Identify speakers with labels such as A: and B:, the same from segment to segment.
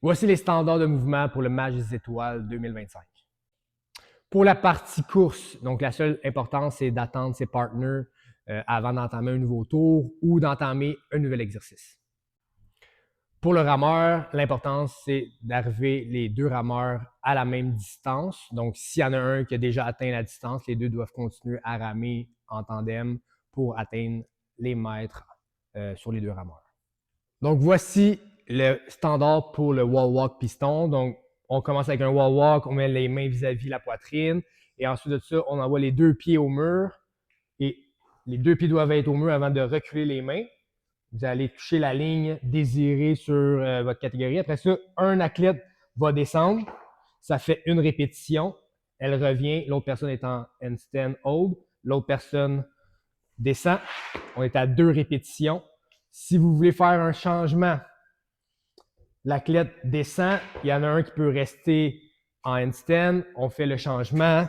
A: Voici les standards de mouvement pour le match des étoiles 2025. Pour la partie course, donc la seule importance, c'est d'attendre ses partenaires avant d'entamer un nouveau tour ou d'entamer un nouvel exercice. Pour le rameur, l'importance, c'est d'arriver les deux rameurs à la même distance. Donc, s'il y en a un qui a déjà atteint la distance, les deux doivent continuer à ramer en tandem pour atteindre les mètres sur les deux rameurs. Donc, voici le standard pour le wall walk piston. Donc, on commence avec un wall walk, on met les mains vis-à-vis la poitrine et ensuite de ça, on envoie les deux pieds au mur et les deux pieds doivent être au mur avant de reculer les mains. Vous allez toucher la ligne désirée sur votre catégorie. Après ça, un athlète va descendre. Ça fait une répétition. Elle revient. L'autre personne est en handstand hold. L'autre personne descend. On est à 2 répétitions. Si vous voulez faire un changement, l'athlète descend. Il y en a un qui peut rester en handstand. On fait le changement.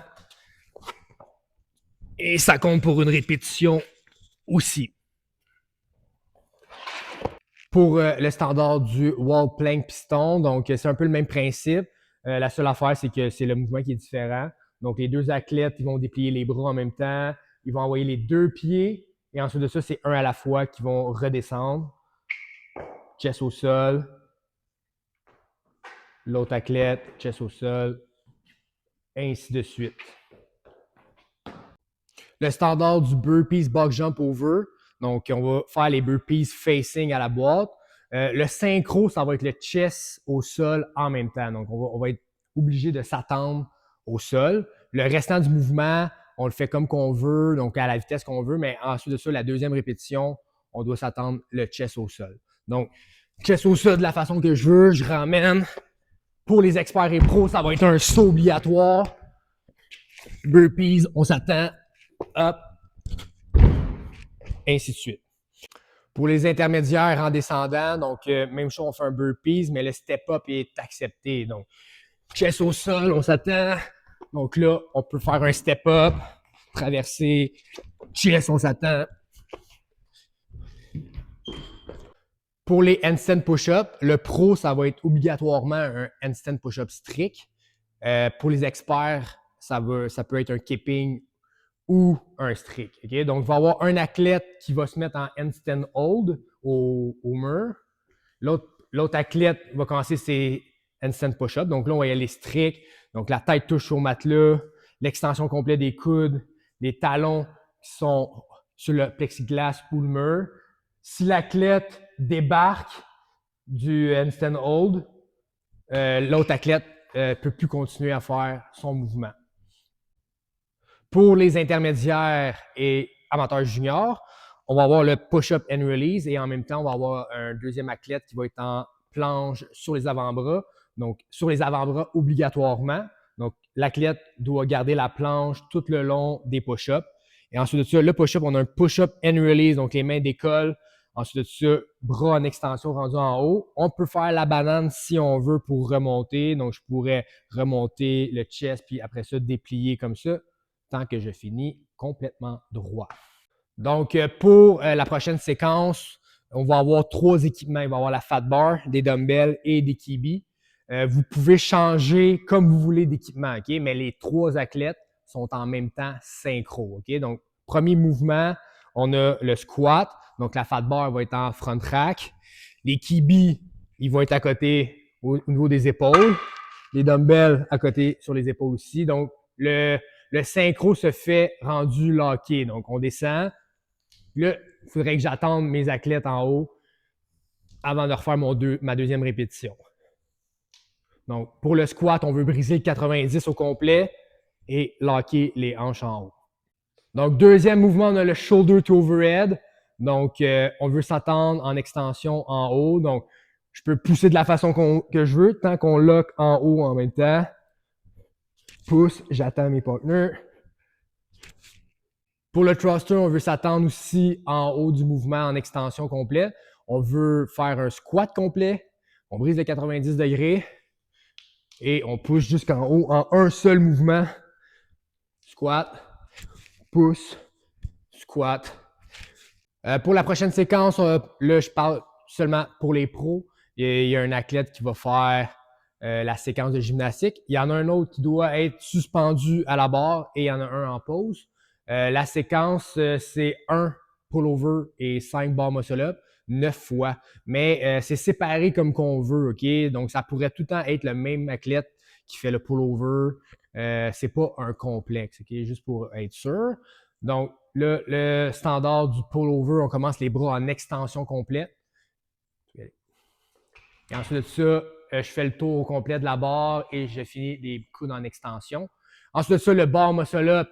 A: Et ça compte pour une répétition aussi. Pour le standard du wall plank piston, donc c'est un peu le même principe. La seule affaire, c'est que c'est le mouvement qui est différent. Donc les deux athlètes, ils vont déplier les bras en même temps. Ils vont envoyer les deux pieds. Et ensuite de ça, c'est un à la fois qui vont redescendre. Chest au sol. L'autre athlète, chest au sol. Et ainsi de suite. Le standard du burpees box jump over. Donc, on va faire les burpees facing à la boîte. Le synchro, ça va être le chest au sol en même temps. Donc, on va être obligé de s'attendre au sol. Le restant du mouvement, on le fait comme qu'on veut, donc à la vitesse qu'on veut, mais ensuite de ça, la deuxième répétition, on doit s'attendre le chest au sol. Donc, chest au sol de la façon que je veux, je ramène. Pour les experts et pros, ça va être un saut obligatoire. Burpees, on s'attend. Hop. Ainsi de suite. Pour les intermédiaires en descendant, donc même chose, on fait un burpees, mais le step-up est accepté. Donc, chest au sol, on s'attend. Donc là, on peut faire un step-up, traverser, chest, on s'attend. Pour les handstand push-up, le pro, ça va être obligatoirement un handstand push-up strict. Pour les experts, ça peut être un keeping ou un strict. Okay? Donc, il va y avoir un athlète qui va se mettre en handstand hold au mur. L'autre athlète va commencer ses handstand push-up. Donc là, on va y aller strict. Donc, la tête touche au matelas, l'extension complète des coudes, les talons qui sont sur le plexiglas ou le mur. Si l'athlète débarque du handstand hold, l'autre athlète ne peut plus continuer à faire son mouvement. Pour les intermédiaires et amateurs juniors, on va avoir le push-up and release et en même temps, on va avoir un deuxième athlète qui va être en planche sur les avant-bras. Donc, sur les avant-bras obligatoirement. Donc, l'athlète doit garder la planche tout le long des push-ups. Et ensuite de ça, le push-up, on a un push-up and release, donc les mains décollent. Ensuite de ça, bras en extension rendu en haut. On peut faire la banane si on veut pour remonter. Donc, je pourrais remonter le chest, puis après ça, déplier comme ça, tant que je finis complètement droit. Donc, pour la prochaine séquence, on va avoir 3 équipements. Il va y avoir la fat bar, des dumbbells et des kibis. Vous pouvez changer comme vous voulez d'équipement, OK? Mais les 3 athlètes sont en même temps synchro, OK? Donc, premier mouvement, on a le squat. Donc, la fat bar va être en front rack. Les kibis, ils vont être à côté au niveau des épaules. Les dumbbells à côté sur les épaules aussi. Donc, le synchro se fait rendu locké. Donc, on descend. Là, il faudrait que j'attende mes athlètes en haut avant de refaire ma deuxième répétition. Donc, pour le squat, on veut briser le 90 au complet et locker les hanches en haut. Donc, deuxième mouvement, on a le shoulder to overhead. Donc, on veut s'attendre en extension en haut. Donc, je peux pousser de la façon que je veux tant qu'on lock en haut en même temps. Pousse, j'attends mes partenaires. Pour le thruster, on veut s'attendre aussi en haut du mouvement en extension complète. On veut faire un squat complet. On brise le 90 degrés et on pousse jusqu'en haut en un seul mouvement. Squat, pousse, squat. Pour la prochaine séquence, là, je parle seulement pour les pros. il y a un athlète qui va faire la séquence de gymnastique. Il y en a un autre qui doit être suspendu à la barre et il y en a un en pause. La séquence, c'est 1 pull-over et 5 bar muscle-up, 9 fois. Mais c'est séparé comme qu'on veut, OK? Donc, ça pourrait tout le temps être le même athlète qui fait le pull-over. C'est pas un complexe, OK? Juste pour être sûr. Donc, le standard du pull-over, on commence les bras en extension complète. Et ensuite de ça, je fais le tour au complet de la barre et je finis les coudes en extension. Ensuite de ça, le bar muscle-up,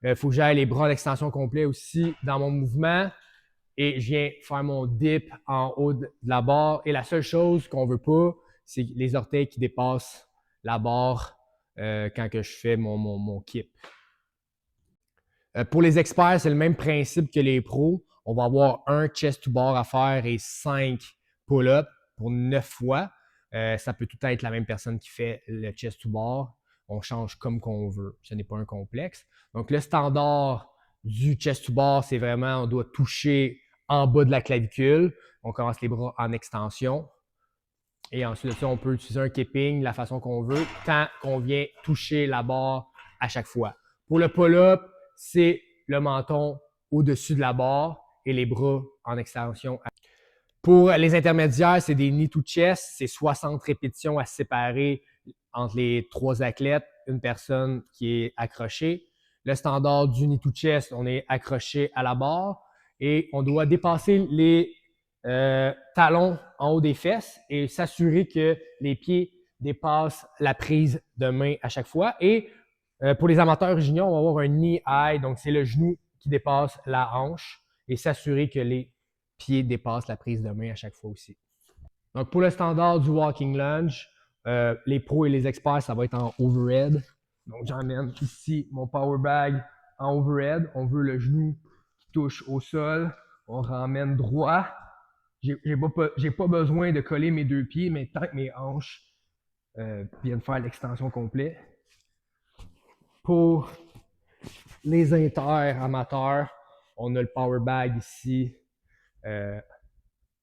A: il faut que j'aille les bras en extension complet aussi dans mon mouvement. Et je viens faire mon dip en haut de la barre. Et la seule chose qu'on veut pas, c'est les orteils qui dépassent la barre quand que je fais mon kip. Pour les experts, c'est le même principe que les pros. On va avoir un chest to bar à faire et 5 pull-ups pour 9 fois. Ça peut tout être la même personne qui fait le chest to bar. On change comme qu'on veut. Ce n'est pas un complexe. Donc, le standard du chest to bar, c'est vraiment, on doit toucher en bas de la clavicule. On commence les bras en extension. Et ensuite de ça, on peut utiliser un keeping de la façon qu'on veut, tant qu'on vient toucher la barre à chaque fois. Pour le pull-up, c'est le menton au-dessus de la barre et les bras en extension. Pour les intermédiaires, c'est des knee to chest. C'est 60 répétitions à séparer entre les 3 athlètes, une personne qui est accrochée. Le standard du knee to chest, on est accroché à la barre et on doit dépasser les talons en haut des fesses et s'assurer que les pieds dépassent la prise de main à chaque fois. Et pour les amateurs juniors, on va avoir un knee high, donc c'est le genou qui dépasse la hanche et s'assurer que les pieds dépassent la prise de main à chaque fois aussi. Donc pour le standard du walking lunge, les pros et les experts, ça va être en overhead. Donc j'emmène ici mon power bag en overhead. On veut le genou qui touche au sol. On ramène droit. J'ai pas besoin de coller mes 2 pieds, mais tant que mes hanches viennent faire l'extension complète. Pour les amateurs, on a le power bag ici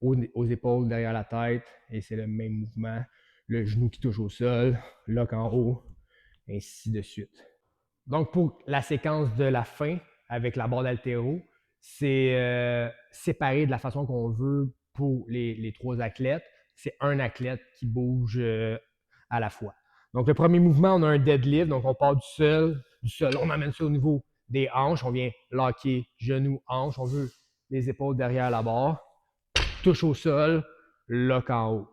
A: aux épaules, derrière la tête, et c'est le même mouvement. Le genou qui touche au sol, lock en haut, ainsi de suite. Donc pour la séquence de la fin avec la barre d'haltéro, c'est séparé de la façon qu'on veut pour les 3 athlètes. C'est un athlète qui bouge à la fois. Donc le premier mouvement, on a un deadlift, donc on part du sol, on amène ça au niveau des hanches, on vient locker genou, hanche, on veut les épaules derrière la barre, touche au sol, lock en haut.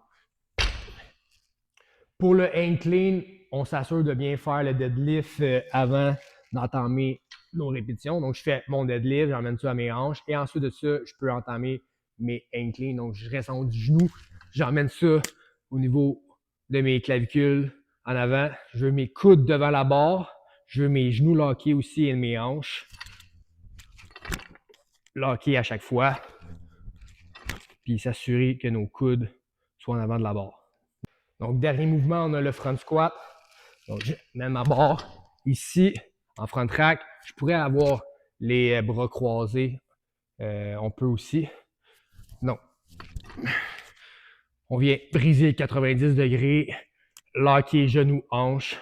A: Pour le hang clean, on s'assure de bien faire le deadlift avant d'entamer nos répétitions. Donc, je fais mon deadlift, j'emmène ça à mes hanches et ensuite de ça, je peux entamer mes hang clean. Donc, je reste en haut du genou, j'emmène ça au niveau de mes clavicules en avant. Je veux mes coudes devant la barre, je veux mes genoux lockés aussi et mes hanches lockés à chaque fois. Puis s'assurer que nos coudes soient en avant de la barre. Donc, dernier mouvement, on a le front squat. Donc, je mets ma barre ici, en front rack. Je pourrais avoir les bras croisés. On peut aussi. Non. On vient briser 90 degrés, locker genoux, hanche.